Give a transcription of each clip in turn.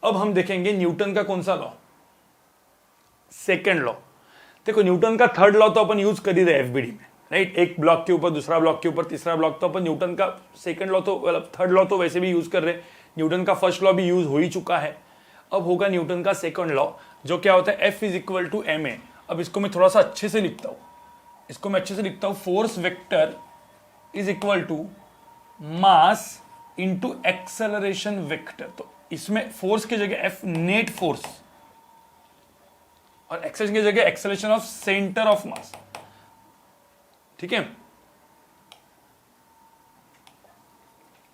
अब हम देखेंगे न्यूटन का कौन सा लॉ, सेकेंड लॉ। देखो न्यूटन का थर्ड लॉ तो अपन यूज कर ही रहे एफबीडी में, राइट। एक ब्लॉक के ऊपर दूसरा ब्लॉक के ऊपर तीसरा ब्लॉक, तो अपन न्यूटन का सेकंड लॉ तो मतलब थर्ड लॉ तो वैसे भी यूज कर रहे हैं। न्यूटन का फर्स्ट लॉ भी यूज हो ही चुका है। अब होगा न्यूटन का सेकंड लॉ, जो क्या होता है, F is equal to ma। अब इसको मैं थोड़ा सा अच्छे से लिखता हूं, force vector is equal to mass into acceleration vector. तो इसमें फोर्स की जगह F नेट फोर्स और एक्सेलरेशन की जगह acceleration of centre of mass, ठीक है।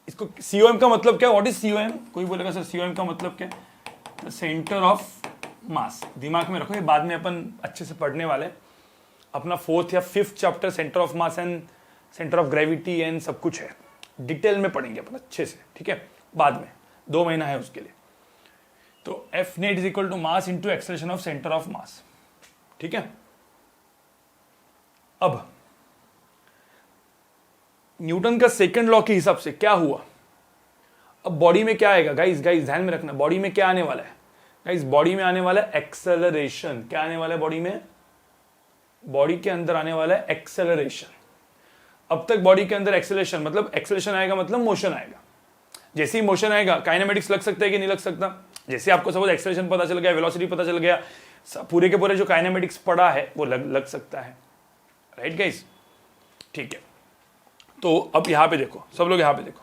इसको COM का मतलब क्या, व्हाट इज COM? कोई बोलेगा सर COM का मतलब क्या? तो सेंटर ऑफ मास, दिमाग में रखो, ये बाद में अपन अच्छे से पढ़ने वाले। अपना फोर्थ या fifth chapter centre of mass and centre of gravity and सब कुछ है, डिटेल में पढ़ेंगे अपन अच्छे से, ठीक है, बाद में 2 महीना है उसके लिए। तो F net is equal to mass into acceleration of centre of mass, ठीक है। अब न्यूटन का सेकंड लॉ के हिसाब से क्या हुआ, अब बॉडी में क्या आएगा गाइस ध्यान में रखना, बॉडी में क्या आने वाला है गाइस, बॉडी में आने वाला है एक्सेलरेशन। क्या आने वाला है बॉडी में, बॉडी के अंदर आने वाला है एक्सेलरेशन। अब तक बॉडी के अंदर एक्सेलरेशन मतलब एक्सेलरेशन आएगा मतलब मोशन आएगा। जैसे ही मोशन आएगा काइनेमेटिक्स लग सकता है कि नहीं लग सकता। जैसे आपको सपोज एक्सेलरेशन पता चल गया, वेलोसिटी पता चल गया, पूरे के पूरे जो काइनेमेटिक्स पढ़ा है वो लग सकता है, राइट गाइस, ठीक है। तो अब यहां पे देखो, सब लोग यहां पे देखो,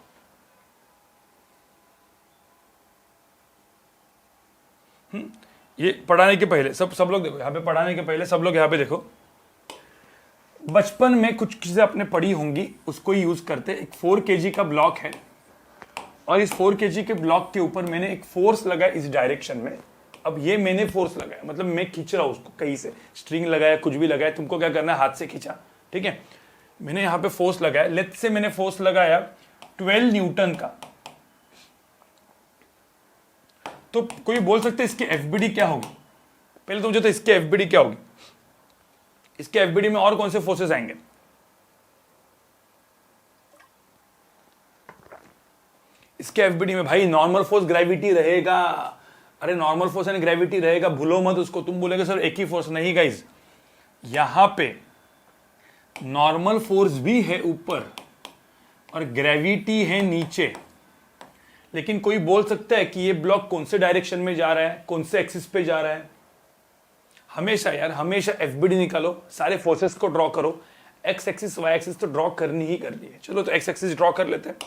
ये पढ़ाने के पहले सब लोग देखो, यहां पे पढ़ाने के पहले सब लोग यहां पे देखो। बचपन में कुछ चीजें आपने पढ़ी होंगी, उसको ही यूज करते। एक 4 kg का ब्लॉक है और इस 4 kg के ब्लॉक के ऊपर मैंने एक फोर्स लगाया इस डायरेक्शन में। अब ये मैंने फोर्स लगाया मतलब मैं खींच रहा हूं उसको, कहीं से स्ट्रिंग लगाया, कुछ भी लगाया, तुमको क्या करना है, हाथ से खींचा, ठीक है। मैंने यहां पे फोर्स लगाया, लेट्स से मैंने फोर्स लगाया 12 न्यूटन का। तो कोई बोल सकते है इसकी एफबीडी क्या होगी। पहले तो मुझे तो इसकी एफबीडी क्या होगी, इसके एफबीडी में और कौन से फोर्सेस आएंगे। इसके एफबीडी में भाई नॉर्मल फोर्स ग्रेविटी रहेगा। अरे नॉर्मल फोर्स एंड ग्रेविटी रहेगा, भूलो मत उसको। तुम बोलेगे सर एक ही फोर्स, नहीं गाइज, यहां पे नॉर्मल फोर्स भी है ऊपर और ग्रेविटी है नीचे। लेकिन कोई बोल सकता है कि ये ब्लॉक कौन से डायरेक्शन में जा रहा है, कौन से एक्सिस पे जा रहा है। हमेशा यार, हमेशा एफबीडी निकालो, सारे फोर्सेस को ड्रॉ करो। एक्स एक्सिस वाई एक्सिस तो ड्रॉ करनी ही करनी है। चलो तो एक्स एक्सिस ड्रॉ कर लेते हैं।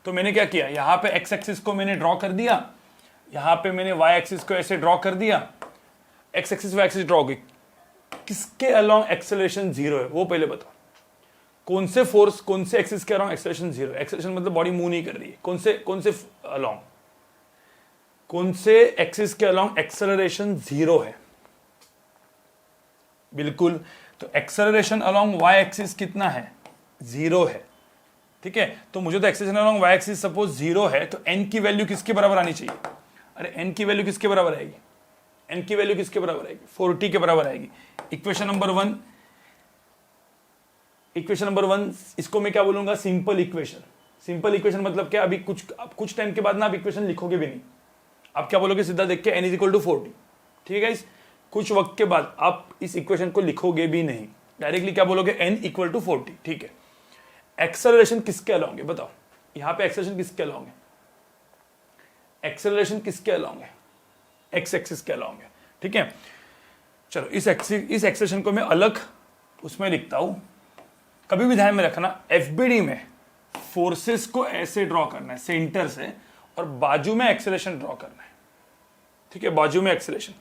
तो मैंने क्या किया, यहां पे एक्स एक्सिस को मैंने ड्रॉ कर दिया, यहां पे मैंने वाई एक्सिस को ऐसे ड्रॉ कर दिया। X axis y axis draw हो गई। किसके अलोंग एक्सेलरेशन 0 है वो पहले बताओ। कौन से फोर्स, कौन से एक्सिस के अलोंग एक्सेलरेशन 0? एक्सेलरेशन मतलब बॉडी मूव नहीं कर रही है। कौन से अलोंग, कौन से एक्सिस के अलोंग एक्सेलरेशन 0 है? बिल्कुल। तो एक्सेलरेशन अलोंग वाई एक्सिस कितना है, 0 है, ठीक है। तो मुझे तो acceleration along y axis suppose 0 है, तो n की वैल्यू किसके बराबर आनी चाहिए? अरे n की वैल्यू किसके बराबर आएगी, n की वैल्यू किसके बराबर आएगी? 4t के बराबर आएगी। इक्वेशन नंबर 1, इक्वेशन नंबर 1 इसको मैं क्या बोलूंगा, सिंपल इक्वेशन। सिंपल इक्वेशन मतलब क्या, अभी कुछ टाइम के बाद ना आप इक्वेशन लिखोगे भी नहीं, आप क्या बोलोगे, सीधा देख के n is equal to 4t, ठीक है गाइस। कुछ वक्त के बाद आप इस इक्वेशन को लिखोगे भी नहीं, डायरेक्टली क्या बोलोगे, n इक्वल टू 4t, ठीक है। एक्सेलरेशन किसके अलोंग है बताओ, यहां पे एक्सेलरेशन किसके अलोंग है, एक्सेलरेशन किसके अलोंग है, एक्स एक्सिस के अलोंग है, ठीक है। चलो इस एक्सेलरेशन को मैं अलग उसमें लिखता हूं। कभी भी ध्यान में रखना, एफबीडी में फोर्सेस को ऐसे ड्रॉ करना है सेंटर से, और बाजू में एक्सेलरेशन ड्रॉ करना है, ठीक है। बाजू में एक्सेलरेशन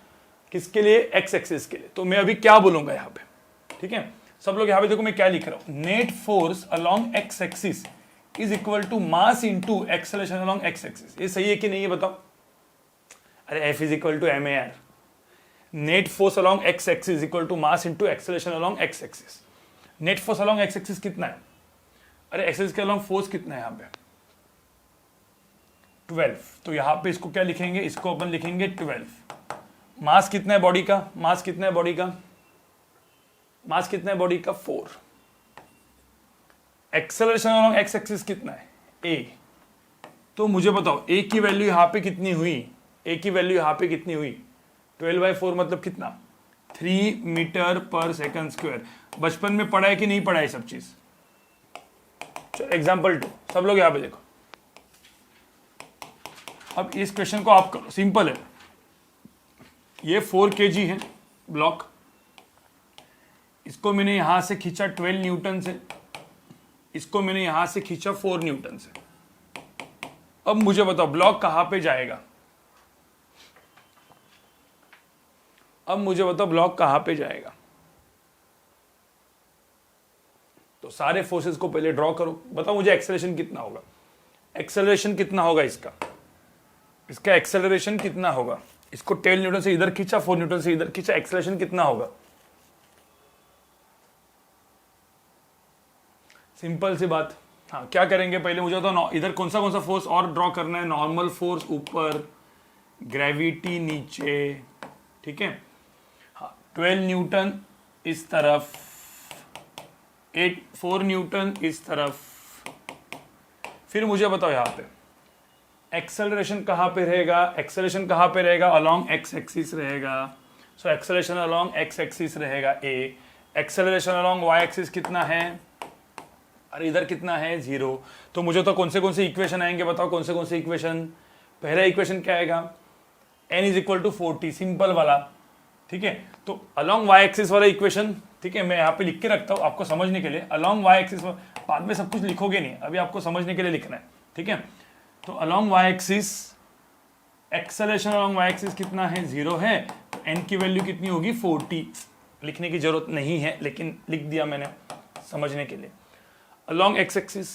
किसके लिए, एक्स एक्सिस के लिए। तो मैं अभी क्या बोलूंगा यहां पे, ठीक है। सब लोग यहां पे देखो मैं क्या लिख रहा हूं, net force along x axis is equal to mass into acceleration along x axis. ये सही है कि नहीं है बताओ? अरे F is equal to m a r. Net force along x axis equal to mass into acceleration along x axis. Net force along x axis कितना है, अरे एक्सिस के अलोंग फोर्स कितना है यहां पे, 12। तो यहां पे इसको क्या लिखेंगे, इसको अपन लिखेंगे 12। मास कितना है बॉडी का, मास कितना है बॉडी का, मास कितना है बॉडी का, 4। एक्सेलरेशन अलोंग एक्स एक्सिस कितना है, a। तो मुझे बताओ a की वैल्यू यहां पे कितनी हुई, ए की वैल्यू यहाँ पे कितनी हुई 12/4 मतलब कितना 3 मीटर पर सेकंड स्क्वायर। बचपन में पढ़ा है कि नहीं पढ़ा है सब चीज। चलो एग्जाम्पल 2, सब लोग यहाँ पे देखो। अब इस क्वेश्चन को आप करो, सिंपल है। ये 4 kg है ब्लॉक, इसको मैंने यहां से खींचा 12 न्यूटन से, इसको मैंने यहां से खींचा 4 न्यूटन से। अब मुझे बताओ ब्लॉक कहां पे जाएगा, अब मुझे बताओ ब्लॉक कहां पे जाएगा। तो सारे फोर्सेस को पहले ड्रॉ करो, बताओ मुझे एक्सेलरेशन कितना होगा, एक्सेलरेशन कितना होगा इसका, इसका एक्सेलरेशन कितना होगा। इसको 12 न्यूटन से इधर खींचा, 4 न्यूटन से इधर खींचा, एक्सेलरेशन कितना होगा। सिंपल सी बात। हाँ क्या करेंगे पहले मुझे तो इधर कौन सा फोर्स और ड्रॉ करना है, नॉर्मल फोर्स ऊपर, ग्रेविटी नीचे, ठीक है। हाँ 12 न्यूटन इस तरफ, 4 न्यूटन इस तरफ। फिर मुझे बताओ यहाँ पे एक्सेलरेशन कहाँ पे रहेगा, एक्सेलरेशन कहाँ पे रहेगा, अलोंग एक्स एक्सिस रहेगा। So acceleration along x axis रहेगा ए। एक्सेलरेशन अलोंग वाई एक्सिस कितना है, अरे इधर कितना है 0। तो मुझे तो कौन से इक्वेशन आएंगे बताओ, कौन से इक्वेशन। पहला इक्वेशन क्या आएगा, n is equal to 40, simple वाला, ठीक है। तो अलोंग वाई एक्सिस वाला इक्वेशन, ठीक है, मैं यहाँ पे लिख के रखता हूँ आपको समझने के लिए। अलोंग वाई एक्सिस, बाद में सब कुछ लिखोगे नहीं, अभी आपको समझने के लिए लिखना है, ठीक है। तो along y axis, acceleration along y axis कितना है 0 है, तो n की वैल्यू कितनी होगी 40। लिखने की जरूरत नहीं है लेकिन लिख दिया मैंने समझने के लिए। Along x axis,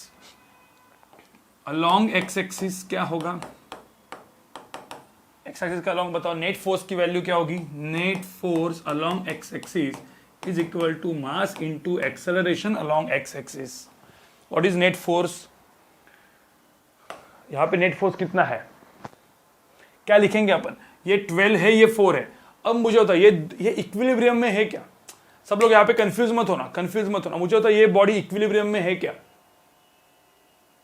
along x axis क्या होगा, एक्स एक्सिस का अलोंग बताओ, नेट फोर्स की वैल्यू क्या होगी, net force along x axis is equal to mass into acceleration along x axis. What is net force, यहां पे नेट फोर्स कितना है, क्या लिखेंगे अपन, ये 12 है, ये 4 है। अब मुझे होता है ये इक्विलिब्रियम में है क्या, सब लोग यहाँ पे कंफ्यूज मत होना। मुझे होता है ये बॉडी इक्विलिब्रियम में है क्या,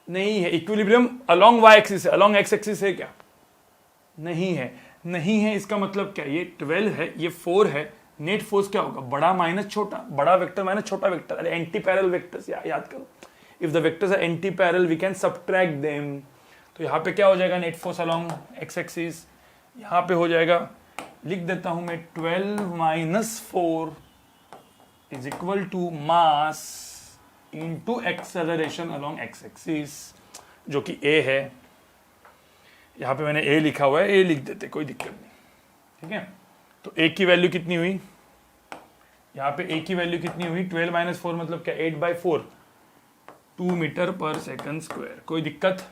नहीं है। इक्विलिब्रियम अलोंग वाई एक्सिस है, अलोंग एक्स एक्सिस है क्या, नहीं है। इसका मतलब क्या, ये 12 है, ये 4 है। नेट फोर्स क्या होगा, बड़ा माइनस छोटा, बड़ा वेक्टर माइनस छोटा वेक्टर। अरे एंटी पैरेलल वेक्टर्स याद करो, if the vectors are anti parallel we can subtract them. तो यहाँ पे क्या हो जाएगा, net force along x axis, यहाँ पे हो जाएगा, लिख देता हूं मैं 12 - 4 is equal to mass into acceleration along x axis, जो कि ए है। यहां पे मैंने ए लिखा हुआ है, ए लिख देते, कोई दिक्कत नहीं, ठीक है। तो ए की वैल्यू कितनी हुई, यहां पे ए की वैल्यू कितनी हुई 12 - 4 मतलब क्या 8/4, 2 मीटर पर सेकंड स्क्वायर। कोई दिक्कत।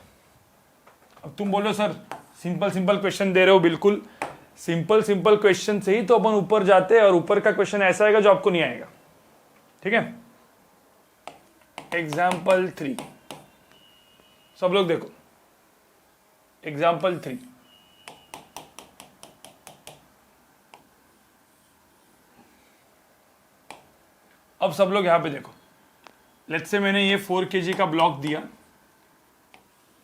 अब तुम बोलो सर सिंपल क्वेश्चन दे रहे हो, बिल्कुल सिंपल क्वेश्चन से ही तो अपन ऊपर जाते हैं, और ऊपर का क्वेश्चन ऐसा आएगा जो आपको नहीं आएगा, ठीक है। एग्जाम्पल 3, सब लोग देखो, एग्जाम्पल 3। अब सब लोग यहां पे देखो, लेट्स से मैंने ये 4 kg का ब्लॉक दिया,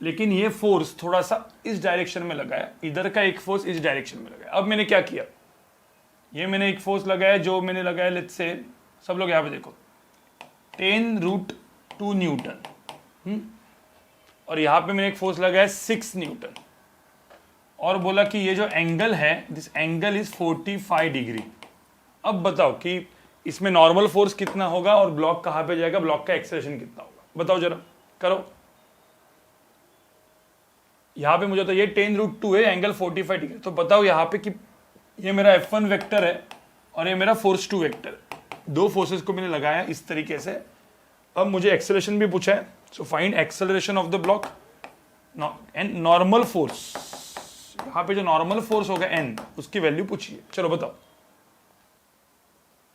लेकिन ये फोर्स थोड़ा सा इस डायरेक्शन में लगाया, इधर का एक फोर्स इस डायरेक्शन में लगाया। अब मैंने क्या किया, ये मैंने एक फोर्स लगाया, जो मैंने लगाया लेट्स से, सब लोग यहां पे देखो 10√2 न्यूटन, और यहां पे मैंने एक फोर्स लगाया 6 न्यूटन, और बोला कि ये जो एंगल है, दिस एंगल इज 45 डिग्री। अब बताओ कि इसमें नॉर्मल फोर्स कितना होगा और ब्लॉक कहां पे जाएगा, ब्लॉक का एक्सेलरेशन कितना होगा, बताओ जरा, करो। यहां पे मुझे तो ये 10√2 है, एंगल 45 डिग्री। तो बताओ यहां पे कि ये मेरा F1 वेक्टर है और ये मेरा फोर्स 2 वेक्टर है, दो फोर्सेस को मैंने लगाया इस तरीके से। अब मुझे एक्सेलरेशन भी पूछा है, so find acceleration of the block and normal force. यहां पे जो नॉर्मल फोर्स होगा n, उसकी वैल्यू पूछिए। चलो बताओ,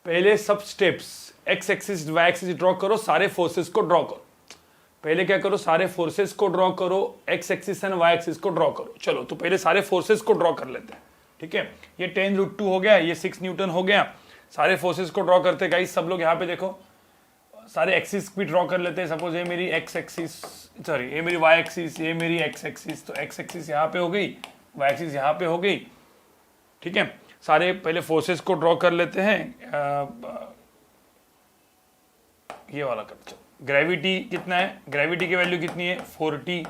पहले सब steps x axis y axis draw करो, सारे फोर्सेस को ड्रॉ करो। पहले क्या करो, सारे फोर्सेस को ड्रॉ करो, x axis and y axis को ड्रॉ करो। चलो तो पहले सारे फोर्सेस को ड्रॉ कर लेते हैं, ठीक है। ये 10√2 हो गया, ये 6 न्यूटन हो गया, सारे फोर्सेस को ड्रॉ करते हैं। गाइस सब लोग यहाँ पे देखो, सारे एक्सिस भी ड्रॉ कर लेते हैं। सपोज ये मेरी वाई एक्सिस, ये मेरी एक्स एक्सिस। तो एक्स एक्सिस यहाँ पे हो गई, वाई एक्सिस यहाँ पे हो गई, ठीक है। सारे पहले फोर्सेस को ड्रॉ कर लेते हैं, ये वाला कर चलो। ग्रेविटी कितना है, ग्रेविटी की वैल्यू कितनी है 40,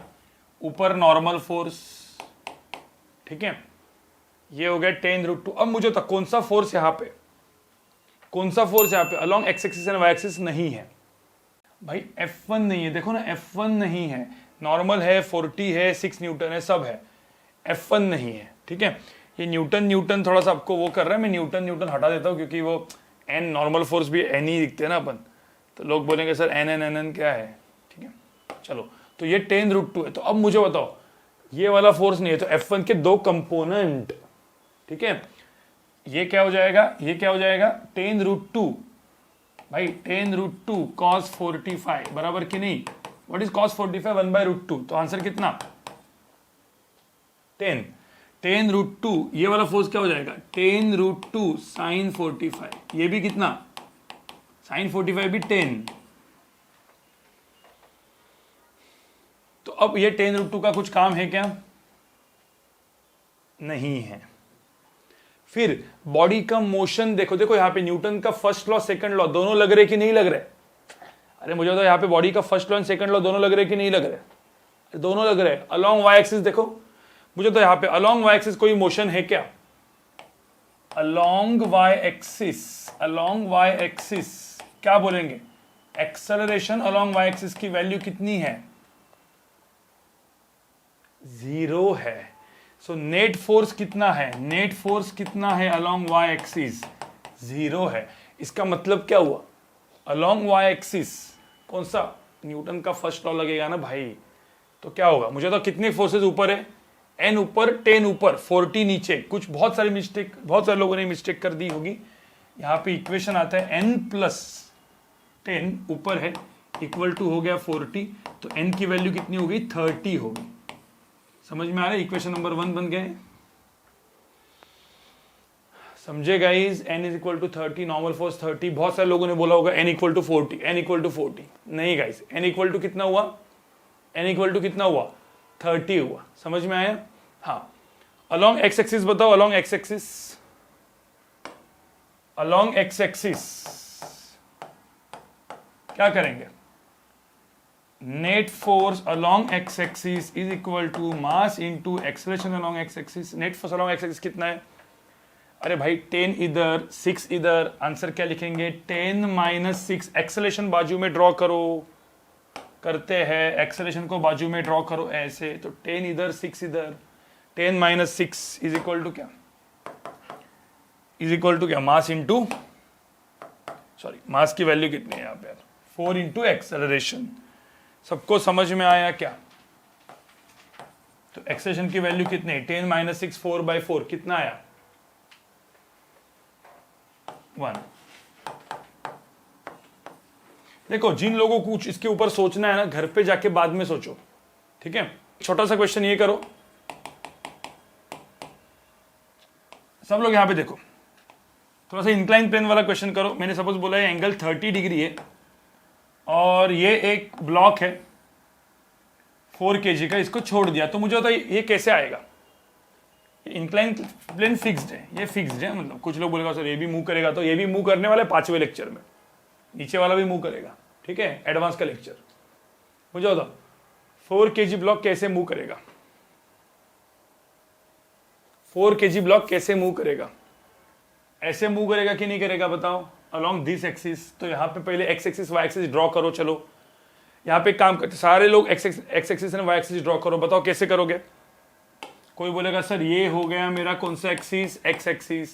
ऊपर नॉर्मल फोर्स, ठीक है। ये हो गया 10√2। अब मुझे तो कौन सा फोर्स यहाँ पे, कौन सा फोर्स यहाँ पे along x axis and y axis नहीं है भाई, F1 नहीं है, देखो ना F1 नहीं है, नॉर्मल है, 40 है, 6 न्यूटन है, सब है, F1 नहीं है, ठीक है। ये न्यूटन थोड़ा सा आपको वो कर रहा है, मैं न्यूटन हटा देता हूँ क्योंकि वो एन नॉर्मल फोर्स भी एन ही दिखते हैं ना अपन, तो लोग बोलेंगे सर एन क्या है, ठीक है। चलो तो ये 10√2 है। तो अब मुझे बताओ ये वाला फोर्स नहीं है, तो F1 के दो कंपोनेंट, ठीक है। ये क्या हो जाएगा, ये क्या हो जाएगा 10√2 भाई, 10√2 cos 45 बराबर कि नहीं। व्हाट इज cos 45, 1/√2, तो आंसर कितना 10। 10√2 ये वाला फोर्स क्या हो जाएगा 10√2 sin 45, ये भी कितना sin 45 भी 10। तो अब ये 10√2 का कुछ काम है क्या, नहीं है। फिर बॉडी का मोशन देखो, देखो यहाँ पे न्यूटन का फर्स्ट लॉ सेकंड लॉ दोनों लग रहे कि नहीं लग रहे। अरे मुझे तो यहाँ पे बॉडी का first law and second law दोनों लग रहे कि नहीं लग रहे, दोनों लग रहे। अलोंग वाई एक्सिस देखो, मुझे तो यहाँ पे अलोंग वाई एक्सिस कोई मोशन है क्या, along y axis, along y axis क्या बोलेंगे, एक्सेलरेशन अलोंग वाई एक्सिस की वैल्यू कितनी है, 0 है। सो नेट फोर्स कितना है, नेट फोर्स कितना है अलोंग वाई एक्सिस, 0 है। इसका मतलब क्या हुआ, अलोंग वाई एक्सिस कौन सा, न्यूटन का फर्स्ट लॉ लगेगा ना भाई, तो क्या होगा, मुझे तो कितने फोर्सेस ऊपर है, n ऊपर, 10 ऊपर, 40 नीचे। कुछ बहुत सारी मिस्टेक, बहुत सारे लोगों ने मिस्टेक कर दी होगी। यहाँ पे इक्वेशन आता है n+10 ऊपर है इक्वल टू हो गया 40, तो n की वैल्यू कितनी हो गई 30 होगी। समझ में आ रहा है, इक्वेशन नंबर 1 बन गए, समझे guys. n is equal to 30, normal force 30। बहुत सारे लोगों ने बोला होगा n equal to 40, n equal to 40, नहीं गाइस, n इक्वल टू कितना हुआ, n इक्वल टू कितना हुआ 30 हुआ। समझ में आया। हाँ, अलोंग एक्स एक्सिस बताओ, along x axis, along x axis क्या करेंगे, net force along x axis is equal to mass into acceleration along x axis. Net force along x axis कितना है, अरे भाई 10 इधर 6 इधर, आंसर क्या लिखेंगे 10 - 6। एक्सेलरेशन बाजू में ड्रॉ करो, करते हैं एक्सेलरेशन को बाजू में ड्रॉ करो ऐसे, तो 10 इधर 6 इधर, 10 - 6 इज इक्वल टू क्या, इज इक्वल टू क्या, मास इनटू, सॉरी मास की वैल्यू कितनी है यहाँ पे 4 इंटू एक्सेलरेशन। सबको समझ में आया क्या, तो एक्सेलरेशन की वैल्यू कितनी है 10 - 6, 4/4 कितना आया 1। देखो जिन लोगों को कुछ इसके ऊपर सोचना है ना, घर पे जाके बाद में सोचो, ठीक है। छोटा सा क्वेश्चन ये करो, सब लोग यहां पे देखो, थोड़ा सा इंक्लाइन प्लेन वाला क्वेश्चन करो। मैंने सपोज बोला है एंगल 30 डिग्री है और ये एक ब्लॉक है 4 kg का, इसको छोड़ दिया, तो मुझे बताइए ये कैसे आएगा। इंक्लाइन प्लेन फिक्स्ड है, ये फिक्स्ड है, मतलब कुछ लोग बोलेगा सर ये भी मूव करेगा, तो ये भी मूव करने वाला है 5वें लेक्चर में, नीचे वाला भी मूव करेगा, ठीक है, एडवांस का लेक्चर। मुझे बताओ 4 kg ब्लॉक कैसे मूव करेगा, 4 kg ब्लॉक कैसे मूव करेगा, ऐसे मूव करेगा कि नहीं करेगा बताओ, अलोंग दिस एक्सिस। तो यहाँ पे पहले x axis y axis draw करो। चलो यहाँ पे काम करते सारे लोग x axis and y axis draw करो, बताओ कैसे करोगे। कोई बोलेगा सर ये हो गया मेरा कौन सा एक्सिस, एक्स एक्सिस,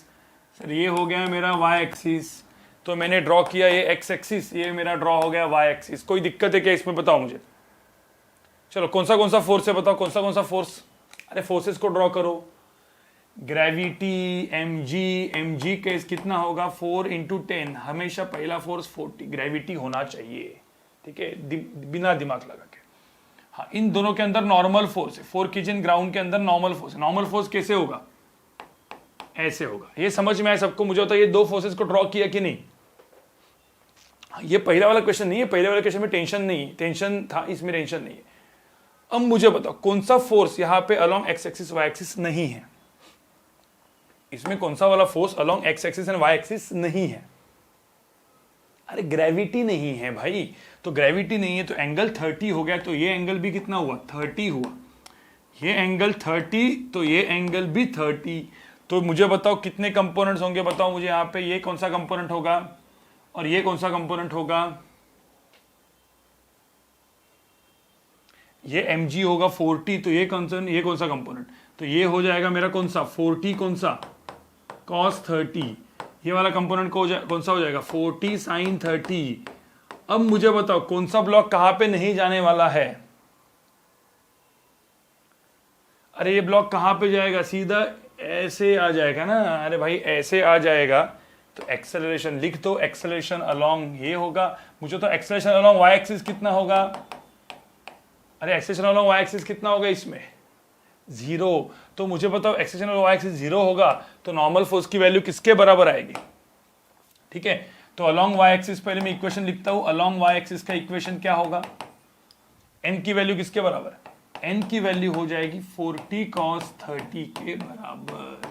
सर ये हो गया मेरा वाई एक्सिस, तो मैंने ड्रॉ किया ये एक्स एक्सिस, ये मेरा ड्रॉ हो गया वाई एक्सिस। कोई दिक्कत है क्या इसमें, बताओ मुझे। चलो कौन सा फोर्स है बताओ, कौन सा फोर्स, अरे फोर्सेस को ड्रॉ करो। ग्रेविटी mg केस कितना होगा 4 × 10, हमेशा पहला फोर्स 40 ग्रेविटी होना चाहिए, ठीक है, बिना दिमाग लगा के। हाँ, इन दोनों के अंदर नॉर्मल फोर्स है, 4 kg ग्राउंड के अंदर नॉर्मल फोर्स है। नॉर्मल फोर्स कैसे होगा, ऐसे होगा। ये समझ में आया सबको। मुझे होता है ये दो फोर्सेस को ड्रॉ किया कि नहीं। ये पहला वाला क्वेश्चन नहीं है, पहले वाले क्वेश्चन में टेंशन नहीं, टेंशन था, इसमें टेंशन नहीं है। अब मुझे बताओ कौन सा फोर्स यहां पे along x axis y axis नहीं है, इसमें कौन सा वाला force along x axis and y axis नहीं है? अरे ग्रेविटी नहीं है भाई, तो ग्रेविटी नहीं है तो एंगल 30 हो गया, तो ये एंगल भी कितना हुआ? 30 हुआ। ये एंगल 30 तो ये एंगल भी 30। तो मुझे बताओ कितने कंपोनेंट्स होंगे, बताओ मुझे यहाँ पे, ये कौन सा कंपोनेंट होगा और ये कौन सा कंपोनेंट होगा? ये mg होगा 40, तो ये कौन सा कंपोनेंट? तो ये हो जाएगा मेरा कौन सा 40, कौन सा cos 30। ये वाला कंपोनेंट कौन सा हो जाएगा 40 sin 30। अब मुझे बताओ कौन सा ब्लॉक कहां पे नहीं जाने वाला है? अरे ये ब्लॉक कहां पे जाएगा? सीधा ऐसे आ जाएगा ना। अरे भाई ऐसे आ जाएगा तो एक्सेलरेशन लिख दो, एक्सेलरेशन अलोंग ये होगा। मुझे तो एक्सेलरेशन अलोंग वाई एक्सिस कितना होगा? अरे एक्सेलरेशन अलोंग वाई एक्सिस कितना होगा इसमें? 0। तो मुझे बताओ एक्सेलरेशन अलोंग वाई एक्सिस 0 होगा तो नॉर्मल फोर्स की वैल्यू किसके बराबर आएगी? ठीक है, तो अलोंग वाई एक्सिस पहले मैं इक्वेशन लिखता हूं। अलोंग वाई एक्सिस का इक्वेशन क्या होगा? n की वैल्यू किसके बराबर? n की वैल्यू हो जाएगी 40 cos 30 के बराबर।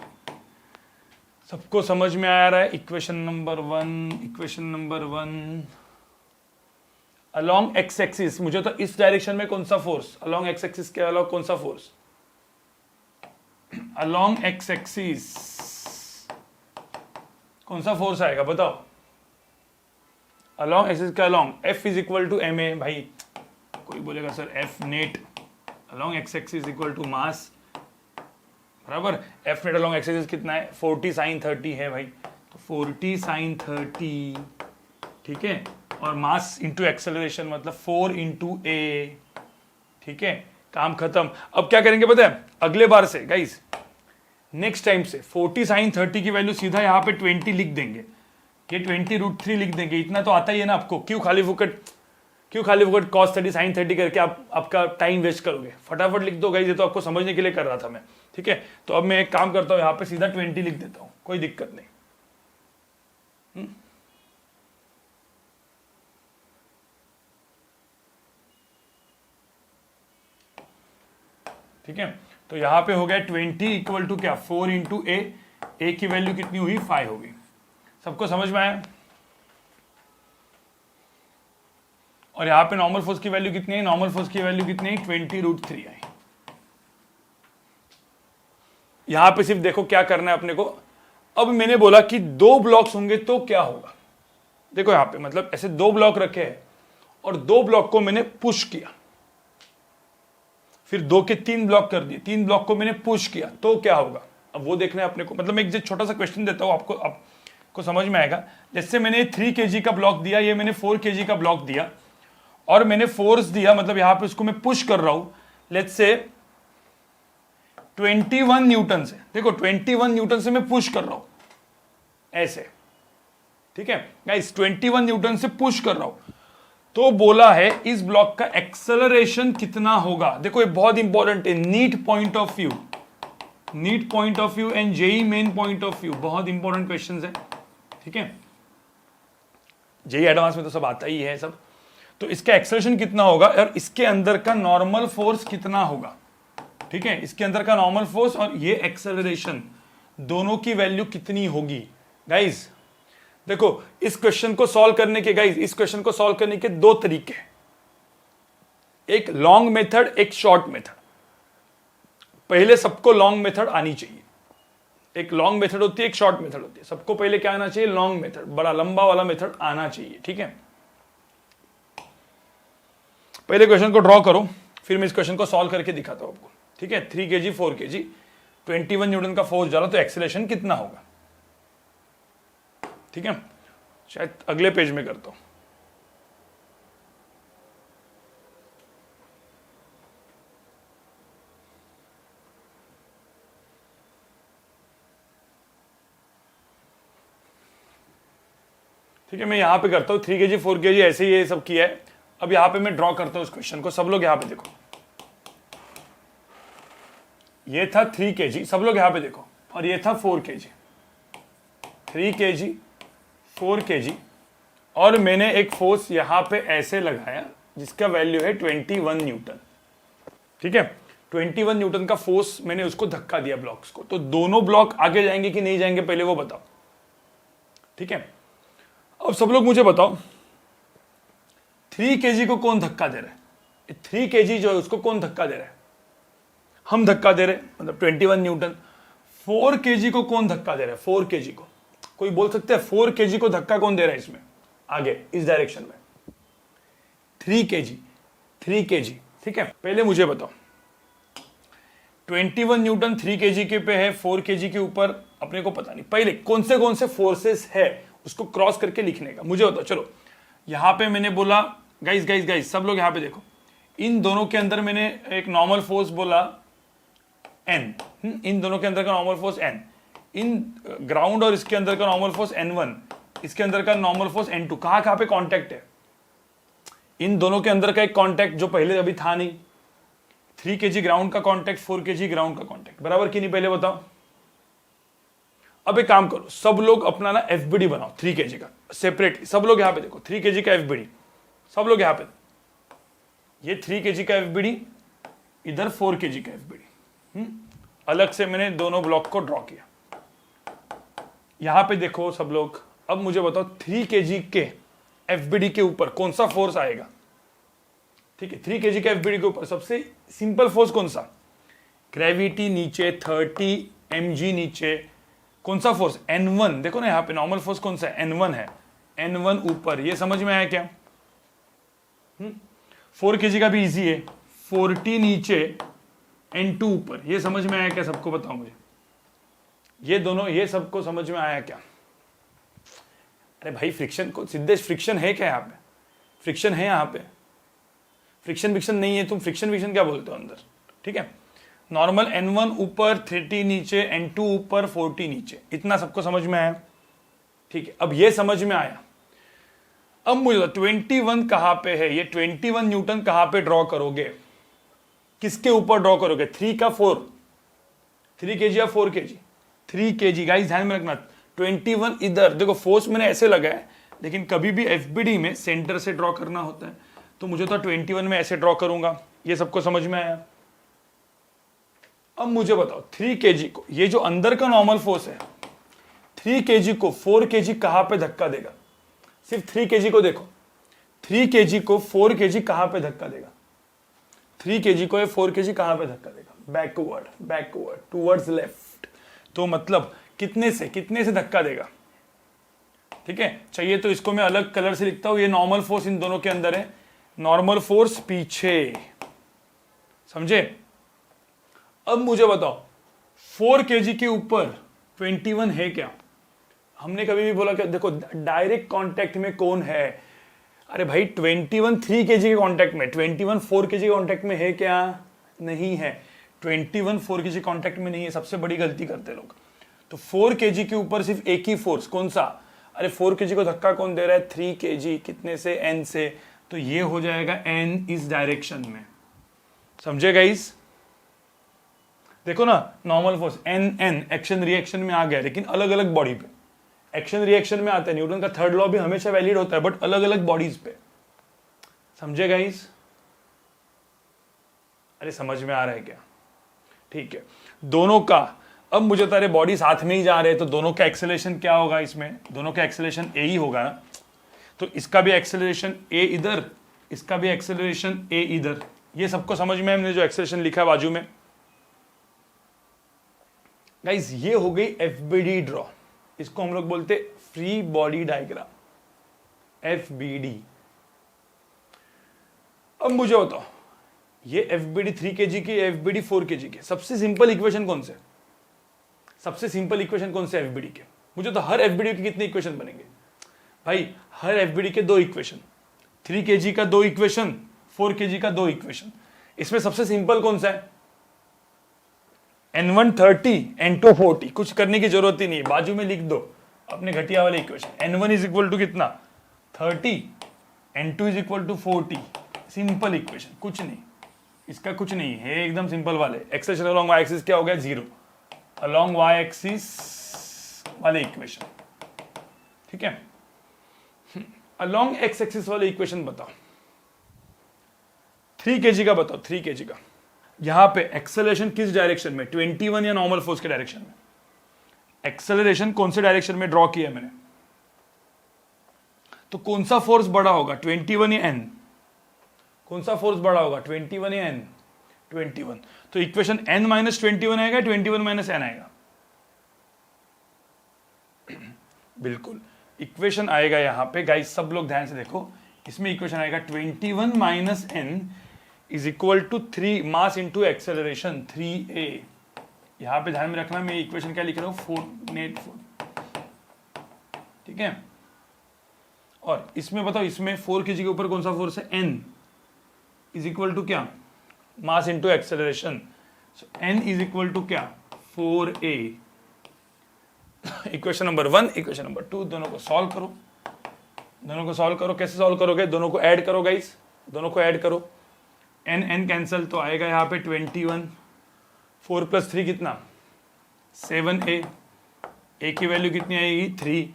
सबको समझ में आ रहा है? Equation number 1 along x axis, मुझे तो इस डायरेक्शन में कौन सा फोर्स अलोंग एक्स एक्सिस के अलावा कौन सा फोर्स अलोंग एक्स एक्सिस कौन सा फोर्स आएगा बताओ? अलोंग एक्सिस के along F is equal to m a. भाई कोई बोलेगा sir F net along x axis equal to mass बराबर F net along x axis कितना है? 40 sin 30 है भाई, तो 40 sin 30, ठीक है, और मास इंटू एक्सेलरेशन मतलब 4 इंटू ए। ठीक है, काम खत्म। अब क्या करेंगे पता है? अगले बार से गाइस, नेक्स्ट टाइम से 40 sin 30 की वैल्यू सीधा यहाँ पे 20 लिख देंगे, ये 20√3 लिख देंगे। इतना तो आता ही है ना आपको, क्यों खाली फुकट cos 30 sin 30 करके आप आपका टाइम वेस्ट करोगे? फटाफट लिख दो गाइस, ये तो आपको समझने के लिए कर रहा था मैं। ठीक है, तो अब मैं एक काम करता हूँ, यहाँ पे सीधा 20 लिख देता हूँ, कोई दिक्कत नहीं। ठीक है, तो यहां पे हो गया 20 इक्वल टू क्या 4 इंटू ए की वैल्यू कितनी हुई 5 होगी। सबको समझ में आया? और यहां पे नॉर्मल फोर्स की वैल्यू कितनी है? नॉर्मल फोर्स की वैल्यू कितनी है? 20√3 आई। यहां पे सिर्फ देखो क्या करना है अपने को। अब मैंने बोला कि 2 ब्लॉक्स होंगे तो क्या होगा। देखो यहां पे मतलब ऐसे 2 ब्लॉक रखे हैं और 2 ब्लॉक को मैंने पुश किया, फिर 2 के 3 ब्लॉक कर दिए, 3 ब्लॉक को मैंने पुश किया, तो क्या होगा? अब वो देखना है अपने को। मतलब मैं एक छोटा सा क्वेश्चन देता हूं आपको समझ में आएगा। जैसे मैंने 3 kg का ब्लॉक दिया, ये मैंने 4 kg का ब्लॉक दिया और मैंने फोर्स दिया, मतलब यहां पे उसको मैं पुश कर रहा हूं लेट्स से 21 न्यूटन से। देखो 21 न्यूटन से मैं पुश कर रहा हूं ऐसे, ठीक है गाइस, 21 न्यूटन से पुश कर रहा हूं। तो बोला है इस ब्लॉक का एक्सेलरेशन कितना होगा। देखो ये बहुत इंपॉर्टेंट है, NEET point of view and JEE Main point of view, बहुत इंपॉर्टेंट क्वेश्चंस है। ठीक है, जेई एडवांस में तो सब आता ही है सब। तो इसका एक्सेलरेशन कितना होगा और इसके अंदर का नॉर्मल फोर्स कितना होगा। ठीक है, इसके अंदर का नॉर्मल फोर्स और ये एक्सेलरेशन दोनों की वैल्यू कितनी होगी गाइस। देखो इस क्वेश्चन को सॉल्व करने के गाइस, इस क्वेश्चन को सॉल्व करने के 2 तरीके, एक लॉन्ग मेथड एक शॉर्ट मेथड। पहले सबको लॉन्ग मेथड आनी चाहिए, एक लॉन्ग मेथड होती है एक शॉर्ट मेथड होती है। सबको पहले क्या आना चाहिए? लॉन्ग मेथड, बड़ा लंबा वाला मेथड आना चाहिए। ठीक है, पहले क्वेश्चन को ड्रॉ करो, फिर मैं इस क्वेश्चन को सॉल्व करके दिखाता हूं आपको। ठीक है, 3 kg 4 kg 21 न्यूटन का फोर्स डाला तो एक्सेलरेशन कितना होगा। ठीक है, शायद अगले पेज में करता हूं। ठीक है, मैं यहां पे करता हूं 3 kg 4 kg ऐसे ही ये सब किया है। अब यहां पे मैं ड्रॉ करता हूं इस क्वेश्चन को। सब लोग यहां पे देखो, ये था 3 kg, सब लोग यहां पे देखो, और ये था 4 kg, 3 kg 4 kg, और मैंने एक फोर्स यहां पे ऐसे लगाया जिसका वैल्यू है 21 न्यूटन। ठीक है, 21 न्यूटन का फोर्स मैंने उसको धक्का दिया ब्लॉक्स को, तो दोनों ब्लॉक आगे जाएंगे कि नहीं जाएंगे पहले वो बताओ। ठीक है, अब सब लोग मुझे बताओ 3 kg को कौन धक्का दे रहा है? 3 kg जो है उसको कौन धक्का दे रहा है? हम धक्का दे रहे हैं, मतलब 21 न्यूटन। 4 kg को कौन धक्का दे रहा है? 4 kg को कोई बोल सकते हैं 4 kg को धक्का कौन दे रहा है इसमें आगे इस डायरेक्शन में? 3 kg, 3 kg। ठीक है, पहले मुझे बताओ 21 न्यूटन 3 kg के पे है, 4 kg के ऊपर अपने को पता नहीं। पहले कौन से फोर्सेस है उसको क्रॉस करके लिखने का मुझे बताओ। चलो यहां पे मैंने बोला गाइस सब लोग यहां पे देखो, इन दोनों के अंदर मैंने एक नॉर्मल फोर्स बोला N, इन दोनों के अंदर का normal force N, in ground और इसके अंदर का नॉर्मल फोर्स N1, इसके अंदर का नॉर्मल फोर्स N2। कहां पे कांटेक्ट है? इन दोनों के अंदर का एक कांटेक्ट जो पहले अभी था नहीं। 3 kg ग्राउंड का कांटेक्ट, 4 kg ग्राउंड का कांटेक्ट, बराबर कि नहीं? पहले बताओ। अब एक काम करो, सब लोग अपना ना FBD बनाओ 3 kg का सेपरेट। सब लोग यहां पे देखो 3 kg का FBD, सब लोग यहां पे, ये 3 kg का FBD, इधर 4 kg का FBD। अलग से मैंने दोनों ब्लॉक को ड्रॉ किया। यहां पे देखो सब लोग, अब मुझे बताओ 3 kg के FBD के ऊपर कौन सा फोर्स आएगा? ठीक है, 3 kg के FBD के ऊपर सबसे सिंपल फोर्स कौन सा? ग्रेविटी नीचे, 30 mg नीचे, कौन सा फोर्स? N1। देखो ना यहाँ पे नॉर्मल फोर्स कौन सा है? N1 है। N1 ऊपर, ये समझ में आया क्या? 4 kg का भी इजी है, 40 नीचे, N2 ऊपर, ये समझ में आया क्या? सबको बताओ मुझे, ये दोनों, ये सबको समझ में आया क्या? अरे भाई फ्रिक्शन को, सिद्धेश फ्रिक्शन है क्या यहाँ पे? फ्रिक्शन है यहाँ पे? फ्रिक्शन नहीं है, तुम फ्रिक्शन क्या बोलते हो अंदर? ठीक है, नॉर्मल N1 ऊपर, 30 नीचे, N2 ऊपर, 40 नीचे, इतना सबको समझ में आया? ठीक है, अब ये समझ में आया। अब मुझे 21 कहां पे है? ये 21 न्यूटन कहां पे ड्रॉ करोगे? किसके ऊपर ड्रॉ करोगे? 3 का 4? 3 kg या 4 kg? 3 kg। गाइस ध्यान में रखना, 21 इधर देखो, फोर्स मैंने ऐसे लगा है, लेकिन कभी भी FBD में सेंटर से ड्रॉ करना होता है, तो मुझे तो 21 में ऐसे ड्रॉ करूंगा। ये सबको समझ में आया? अब मुझे बताओ 3 kg को, ये जो अंदर का नॉर्मल फोर्स है, 3 kg को 4 kg कहां पे धक्का देगा? सिर्फ 3 kg को देखो, 3 kg को 4 kg कहां पे धक्का देगा? 3 kg को 4 kg कहां पे धक्का देगा? Backward, towards left. तो मतलब कितने से धक्का देगा? ठीक है, चाहिए तो इसको मैं अलग कलर से लिखता हूं। ये नॉर्मल फोर्स इन दोनों के अंदर है, नॉर्मल फोर्स पीछे, समझे? अब मुझे बताओ 4 kg के ऊपर 21 है क्या? हमने कभी भी बोला कि देखो डायरेक्ट कांटेक्ट में कौन है? अरे भाई 21 3 kg के कांटेक्ट में, 21 4 kg के कांटेक्ट में है क्या? नहीं है। 21 4 kg कांटेक्ट में नहीं है, सबसे बड़ी गलती करते लोग। तो 4 kg के ऊपर सिर्फ एक ही फोर्स, कौन सा? अरे 4 kg को धक्का कौन दे रहा है? 3 kg। कितने से? N से। तो ये हो जाएगा N इस डायरेक्शन में, समझे गाइस? देखो ना, normal force N action reaction में आ गया, लेकिन अलग अलग बॉडी पे एक्शन रिएक्शन में आता है। न्यूटन का थर्ड लॉ भी हमेशा वैलिड होता है, बट अलग अलग बॉडीज पे, समझे गाइस? अरे समझ में आ रहा है क्या? ठीक है, दोनों का, अब मुझे तारे बॉडी साथ में ही जा रहे हैं, तो दोनों का एक्सेलरेशन क्या होगा? इसमें दोनों का एक्सेलरेशन ए ही होगा ना। तो इसका भी एक्सेलरेशन ए इधर, इसका भी एक्सेलरेशन ए इधर। ये सबको समझ में? हमने जो एक्सेलरेशन लिखा है बाजू में गाइस, ये हो गई FBD ड्रॉ। इसको हम लोग बोलते फ्री बॉडी डायग्राम, FBD। अब मुझे बताओ ये FBD 3 kg की, FBD 4 kg की, सबसे सिंपल इक्वेशन कौन से? सबसे सिंपल इक्वेशन कौन से FBD के? मुझे तो हर FBD के कितने इक्वेशन बनेंगे भाई? हर FBD के 2 इक्वेशन, 3 kg का 2 इक्वेशन, 4 kg का 2 इक्वेशन। इसमें सबसे सिंपल कौन सा है? N1 30, N2 40। कुछ करने की जरूरत ही नहीं है, बाजू में लिख दो अपने घटिया वाले equation. N1 is equal to कितना? 30, N2 is equal to 40। Simple equation, कुछ नहीं, इसका कुछ नहीं है, एकदम सिंपल वाले। एक्सेलरेशन अलोंग y एक्सिस क्या हो गया? 0 अलोंग y एक्सिस वाले इक्वेशन। ठीक है, अलोंग x एक्सिस वाले इक्वेशन बताओ। 3 kg का बताओ, 3 kg का। यहां पे एक्सेलरेशन किस डायरेक्शन में, 21 या नॉर्मल फोर्स के डायरेक्शन में? एक्सेलरेशन कौन से डायरेक्शन में ड्रॉ किया मैंने, तो कौन सा फोर्स बड़ा होगा, 21 या n? कौन सा फोर्स बड़ा होगा, 21 या n? 21। तो इक्वेशन n माइनस 21 आएगा, 21 माइनस n आएगा? बिल्कुल इक्वेशन आएगा यहां पे गाइस, सब लोग ध्यान से देखो, इसमें इक्वेशन आएगा 21 minus n is equal to 3 mass into acceleration 3a। यहां पे ध्यान में रखना, मैं इक्वेशन क्या लिख रहा हूं, 4 नेट 4, ठीक है। और इसमें बताओ, इसमें 4 की जगह ऊपर कौन सा फोर्स है, n इज इक्वल टू क्या, mass into acceleration, so n is equal to क्या, 4a। Equation number 1, equation number 2, दोनों को सॉल्व करो, दोनों को सॉल्व करो। कैसे सॉल्व करोगे, दोनों को ऐड करो गाइस, दोनों को ऐड करो, n कैंसल, तो आएगा यहाँ पे 21, 4 प्लस 3 कितना, 7a, a की वैल्यू कितनी आएगी, 3।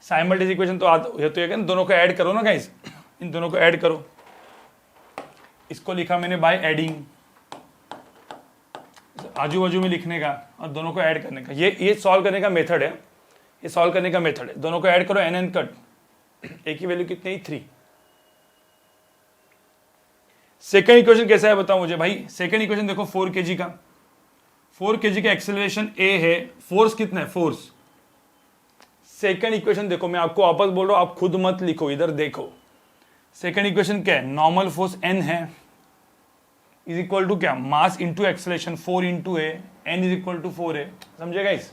साइमल्टेनियस इक्वेशन तो है, दोनों को ऐड करो ना गाइस, इन दोनों को ऐड करो। इसको लिखा मैंने बाय एडिंग, आजू बाजू में लिखने का और दोनों को ऐड करने का, ये सॉल्व करने का मेथड है, ये सॉल्व करने का मेथड है। दोनों को ऐड करो, n कट, a की वैल्यू कितनी है, 3। सेकंड इक्वेशन कैसा है बताओ मुझे भाई। सेकंड इक्वेशन देखो, 4 kg का, 4 kg का एक्सेलरेशन a है, फोर्स कितना है, फोर्स। सेकंड इक्वेशन देखो, मैं आपको वापस बोल रहा हूं, आप खुद मत लिखो, इधर देखो। सेकंड इक्वेशन क्या है, नॉर्मल फोर्स n है, इज इक्वल टू क्या, mass into acceleration 4 into a, n is equal to 4 है, समझेगा इस,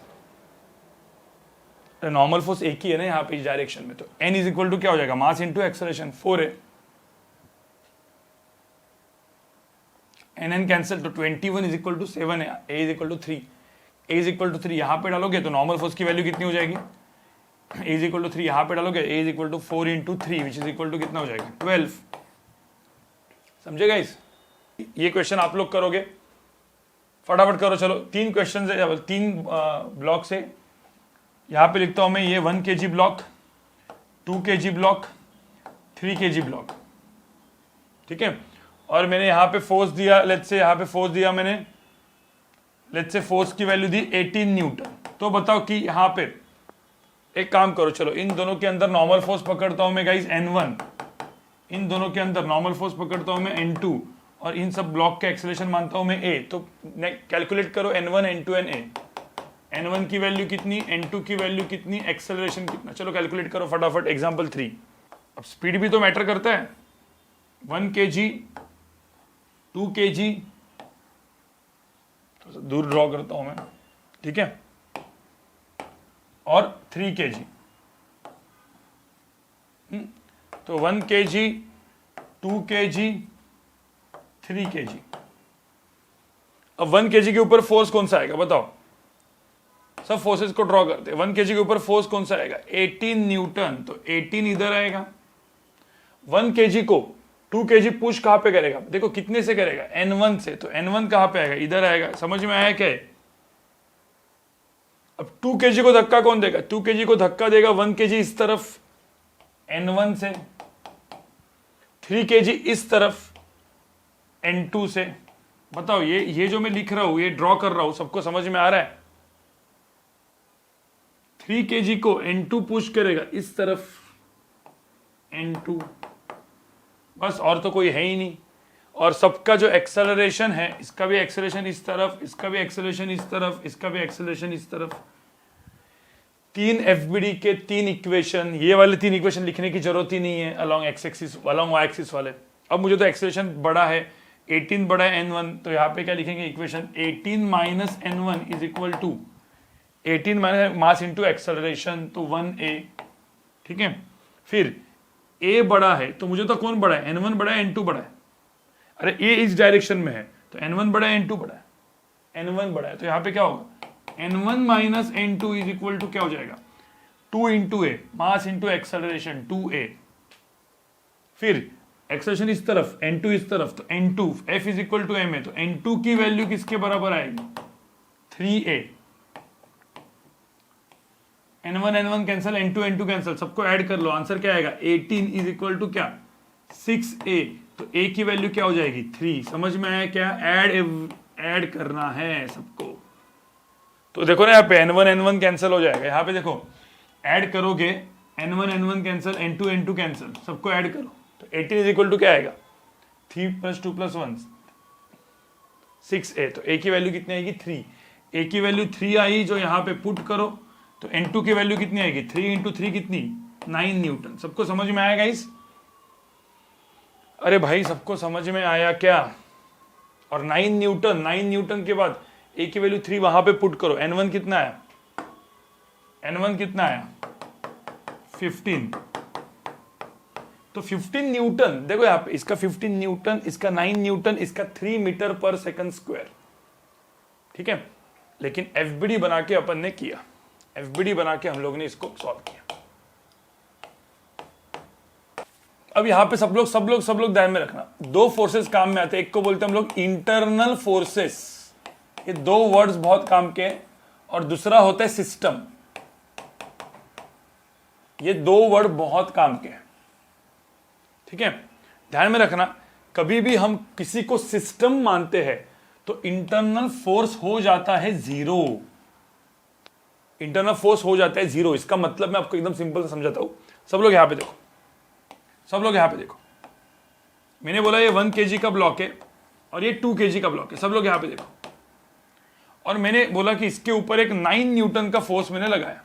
नॉर्मल फोर्स एक ही है ना यहाँ पे इस डायरेक्शन में, तो n इज इक्वल टू क्या हो जाएगा, मास इंटू एक्सेलरेशन 4 है, n कैंसिल, तो 21 इज इक्वल टू 7 है, a is equal to 3, a is equal to 3 यहाँ पे डालोगे तो नॉर्मल फोर्स की वैल्यू कितनी हो जाएगी, a इज इक्वल टू 3 यहाँ पे डालोगे, a is equal to 4 into 3 which is equal to कितना हो जाएगा, 12। समझेगा इस, ये क्वेश्चन आप लोग करोगे, फटाफट करो। चलो 3 क्वेश्चन है, 3 ब्लॉक से, यहां पे लिखता हूं मैं, ये 1 kg block, 2 kg block, 3 kg block, ठीक है। और मैंने यहां पे फोर्स दिया, लेट्स से यहां पे फोर्स दिया मैंने, लेट्स से फोर्स की वैल्यू दी 18 न्यूटन। तो बताओ कि यहां पे एक काम करो, चलो इन दोनों के अंदर नॉर्मल फोर्स पकड़ता हूं मैं गाइस n1, इन दोनों के अंदर नॉर्मल फोर्स पकड़ता हूं मैं n2, और इन सब ब्लॉक का एक्सेलरेशन मानता हूं मैं a। तो कैलकुलेट करो n1 n2 n a, n1 की वैल्यू कितनी, n2 की वैल्यू कितनी, एक्सेलरेशन कितना, चलो कैलकुलेट करो फटाफट। एग्जांपल 3, अब स्पीड भी तो मैटर करता है, 1 kg, 2 kg, तो दूर ड्रॉ करता हूं मैं, ठीक है, और 3 kg, तो 1 kg, 2 kg, 3 kg। अब 1 kg के ऊपर फोर्स कौन सा आएगा बताओ, सब फोर्सेस को ड्रॉ करते हैं। 1 kg के ऊपर फोर्स कौन सा आएगा, 18 न्यूटन, तो 18 इधर आएगा। 1 kg को 2 kg पुश कहां पे करेगा, देखो कितने से करेगा, n1 से, तो n1 कहां पे आएगा, इधर आएगा। समझ में आया क्या है। अब 2 kg को धक्का कौन देगा, 2 kg को धक्का देगा 1 kg इस तरफ n1 से, 3 kg इस तरफ n2 से। बताओ ये जो मैं लिख रहा हूं, ये ड्रॉ कर रहा हूं, सबको समझ में आ रहा है। 3 kg को n2 पुश करेगा इस तरफ n2, बस, और तो कोई है ही नहीं। और सबका जो एक्सेलरेशन है, इसका भी एक्सेलरेशन इस तरफ, इसका भी एक्सेलरेशन इस तरफ, इसका भी एक्सेलरेशन इस तरफ। 3 FBD के 3 इक्वेशन, ये वाले 3 इक्वेशन लिखने की जरूरत ही नहीं है along x axis, along y axis वाले। अब मुझे तो एक्सेलरेशन बड़ा है, 18 बड़ा है n1, तो यहाँ पे क्या लिखेंगे equation, 18 minus n1 is equal to 18 minus mass into acceleration, तो 1a, ठीक है। फिर a बड़ा है, तो मुझे तो कौन बड़ा है, n1 बड़ा है n2 बड़ा है, अरे a इस डायरेक्शन में है तो n1 बड़ा है n2 बड़ा है, n1 बड़ा है, तो यहाँ पे क्या होगा, n1 minus n2 is equal to क्या हो जाएगा, 2 इंटू ए, मास इंटू एक्सेलरेशन 2a। फिर एक्सेलरेशन इस तरफ, n2 इस तरफ, तो n2, f is equal to m है, तो n2 की वैल्यू किसके बराबर आएगी, 3a। n1 cancel, n2 cancel, सबको ऐड कर लो, आंसर क्या आएगा, 18 इज इक्वल टू क्या, 6a। तो ए की वैल्यू क्या हो जाएगी 3। समझ में आया क्या? ऐड करना है सबको। तो देखो ना यहाँ पे n1 कैंसिल हो जाएगा। यहाँ पे देखो ऐड करोगे n1 कैंसिल, n2 कैंसिल, सबको ऐड करो तो 18 इज इक्वल टू क्या आएगा 3 + 2 + 1 6a। तो a की वैल्यू कितनी आएगी 3। a की वैल्यू 3 आई जो यहाँ पे पुट करो तो n2 की वैल्यू कितनी आएगी 3 × 3 कितनी 9 न्यूटन। सबको समझ में आया गाइस? अरे भाई सबको समझ में आया क्या? और 9 न्यूटन के बाद a की वैल्यू 3 वहां पे पुट करो। n1 कितना आया 15। तो 15 न्यूटन देखो यहाँ पे, इसका 15 न्यूटन, इसका 9 न्यूटन, इसका 3 मीटर पर सेकंड स्क्वायर। ठीक है, लेकिन एफबीडी बना के अपन ने किया, एफबीडी बना के हम लोग ने इसको सॉल्व किया। अब यहां पे सब लोग ध्यान में रखना, दो फोर्सेस काम में आते हैं। एक को बोलते हैं हम लोग इंटरनल फोर्सेस, ये दो वर्ड्स बहुत काम के, और दूसरा होता है सिस्टम। ये दो वर्ड बहुत काम के। ठीक है, ध्यान में रखना, कभी भी हम किसी को सिस्टम मानते हैं तो इंटरनल फोर्स हो जाता है 0। इंटरनल फोर्स हो जाता है 0। इसका मतलब मैं आपको एकदम सिंपल से समझाता हूं। सब लोग यहां पे देखो, सब लोग यहां पे देखो। मैंने बोला ये 1 kg का ब्लॉक है और ये 2 kg का ब्लॉक है। सब लोग यहां पे देखो। और मैंने बोला कि इसके ऊपर एक 9 न्यूटन का फोर्स मैंने लगाया।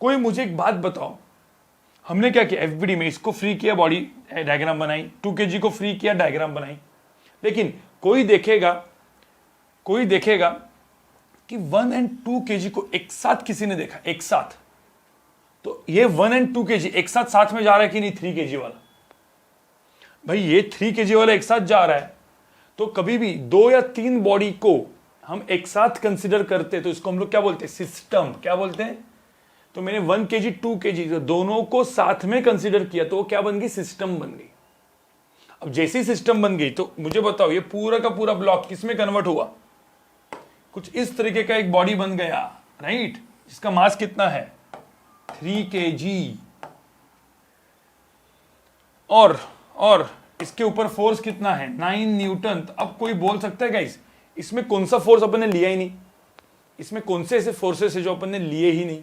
कोई मुझे एक बात बताओ, हमने क्या किया एफबीडी में, इसको फ्री किया, बॉडी डायग्राम बनाई, 2 kg को फ्री किया, डायग्राम बनाई। लेकिन कोई देखेगा कि 1 और 2 kg को एक साथ किसी ने देखा, एक साथ। तो ये 1 और 2 kg एक साथ में जा रहा है कि नहीं 3 kg वाला? भाई ये 3 kg वाला एक साथ जा रहा है। तो कभी भी 2 या 3 बॉडी को हम एक साथ कंसिडर करते हैं तो इसको हम लोग क्या बोलते हैं? सिस्टम। क्या बोलते हैं? तो मैंने 1 kg 2 kg तो दोनों को साथ में कंसिडर किया तो वो क्या बन गई? सिस्टम बन गई। अब जैसी सिस्टम बन गई तो मुझे बताओ ये पूरा का पूरा ब्लॉक किस में कन्वर्ट हुआ? कुछ इस तरीके का एक बॉडी बन गया, राइट, जिसका मास कितना है 3 kg। और इसके ऊपर फोर्स कितना है 9 न्यूटन। तो अब कोई बोल सकता है गाइस इसमें कौन सा फोर्स अपन ने लिया ही नहीं? इसमें कौन से ऐसे फोर्सेस है जो अपन ने लिए ही नहीं?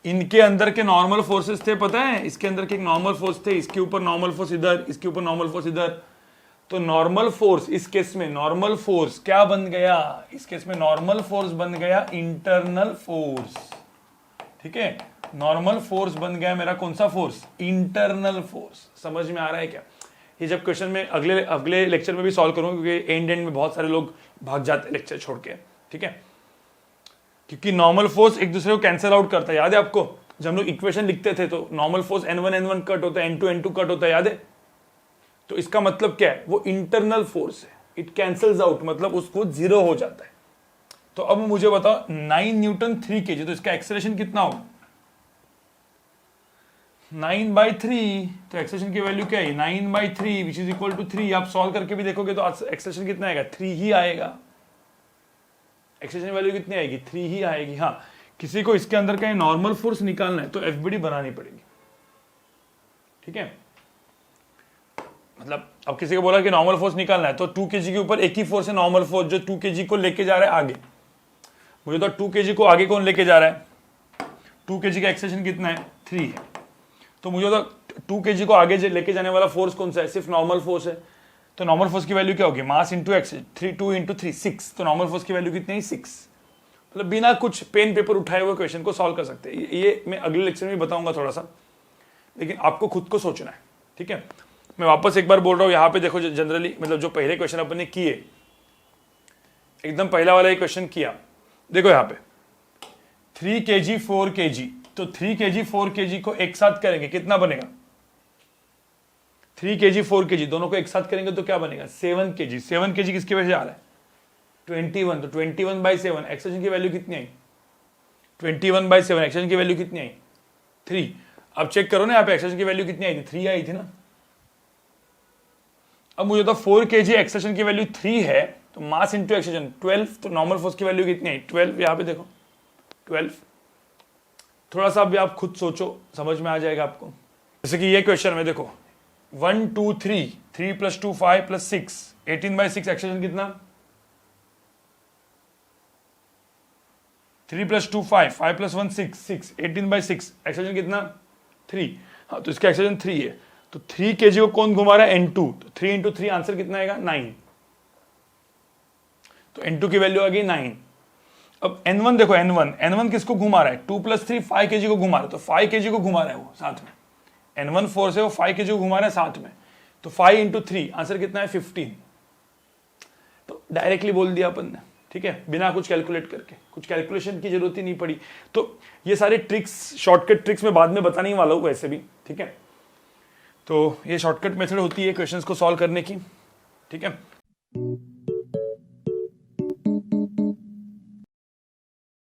इनके अंदर के नॉर्मल फोर्सेस थे, पता है? इसके अंदर के एक नॉर्मल फोर्स थे, इसके ऊपर नॉर्मल फोर्स इधर, इसके ऊपर नॉर्मल फोर्स इधर। तो नॉर्मल फोर्स इस केस में नॉर्मल फोर्स क्या बन गया? इस केस में नॉर्मल फोर्स बन गया इंटरनल फोर्स। ठीक है, नॉर्मल फोर्स बन गया मेरा कौन सा फोर्स? Internal force. समझ में आ रहा है क्या? ये जब क्वेश्चन में अगले लेक्चर में भी सॉल्व करूंगा, क्योंकि एंड में बहुत सारे लोग भाग जाते हैं लेक्चर छोड़ के। ठीक है, क्योंकि नॉर्मल फोर्स एक दूसरे को कैंसिल आउट करता है। याद है आपको जब हम लोग इक्वेशन लिखते थे तो नॉर्मल फोर्स n1 कट होता है, n2 कट होता है, याद है? तो इसका मतलब क्या है? वो इंटरनल फोर्स है, इट कैंसल्स आउट, मतलब उसको 0 हो जाता है। तो अब मुझे बताओ 9 न्यूटन 3 kg, तो इसका एक्सेलरेशन कितना होगा? 9/3। तो एक्सेलरेशन की वैल्यू क्या है 9/3 विच इज इक्वल टू 3। आप सॉल्व करके भी देखोगे तो एक्सेलरेशन कितना आएगा 3 ही आएगा। एक्सेलरेशन वैल्यू कितनी आएगी 3 ही आएगी। हाँ, किसी को इसके अंदर का नॉर्मल फोर्स निकालना है तो एफबीडी बनानी पड़ेगी। ठीक है, मतलब अब किसी को बोला कि नॉर्मल फोर्स निकालना है तो 2 kg के ऊपर एक ही फोर्स है नॉर्मल फोर्स, जो 2 kg को लेके जा रहा है आगे। मुझे तो 2 kg को आगे कौन लेके जा रहा है? 2 kg का एक्सेलरेशन कितना है 3 है। तो मुझे तो 2 kg को आगे लेके जाने वाला फोर्स कौन सा है? सिर्फ नॉर्मल फोर्स है। तो नॉर्मल फोर्स की वैल्यू क्या होगी? Mass into x, 2 × 3 6। तो नॉर्मल फोर्स की वैल्यू कितनी है 6। मतलब बिना कुछ पेन पेपर उठाए हुए क्वेश्चन को सॉल्व कर सकते हैं। ये मैं अगले लेक्चर में बताऊंगा थोड़ा सा, लेकिन आपको खुद को सोचना है। ठीक है, मैं वापस एक बार बोल रहा हूं, यहाँ पे देखो जनरली मतलब जो पहले क्वेश्चन अपन ने किए, एकदम पहला वाला क्वेश्चन किया, देखो यहाँ पे 3 kg 4 kg। तो 3 kg 4 kg को एक साथ करेंगे कितना बनेगा? 3 kg 4 kg दोनों को एक साथ करेंगे तो क्या बनेगा 7 kg। 7 kg किसकी वजह से आ रहा है 21। तो 21/7 एक्सेलरेशन की वैल्यू कितनी आई 21/7। एक्सेलरेशन की वैल्यू कितनी आई 3। अब चेक करो ना यहाँ पे एक्सेलरेशन की वैल्यू कितनी आई थी 3 आई थी ना। अब मुझे तो 4 kg एक्सेलरेशन की वैल्यू 3 है, तो मास इंटू एक्सेलरेशन 12। तो नॉर्मल फोर्स की वैल्यू कितनी आई 12। यहाँ पे देखो 12। थोड़ा सा अभी आप खुद सोचो, समझ में आ जाएगा आपको। जैसे कि ये क्वेश्चन में देखो 1 2 3 3 + 2 5 + 6 18/6 एक्सटेंशन कितना 3 + 2 5 5 + 1 6 6 18/6 एक्सटेंशन कितना 3। हाँ तो इसका एक्सटेंशन 3 है तो 3 kg को कौन घुमा रहा है n2 तो 3 × 3 आंसर कितना आएगा 9। तो n2 की वैल्यू आ गई 9। अब n1 देखो n1 किसको घुमा रहा है 2 + 3 5 kg को घुमा रहा है तो 5 kg को घुमा रहा है वो साथ में n1 फोर्स है वो 5 kg को घुमा रहा है साथ में तो 5 × 3 आंसर कितना है 15। तो डायरेक्टली बोल दिया अपन ने ठीक है बिना कुछ कैलकुलेट करके कुछ कैलकुलेशन की जरूरत ही नहीं पड़ी। तो ये सारे ट्रिक्स शॉर्टकट ट्रिक्स मैं बाद में बताने वाला हूँ वैसे भी ठीक है। तो ये शॉर्टकट मेथड होती है क्वेश्चंस को सॉल्व करने की ठीक है।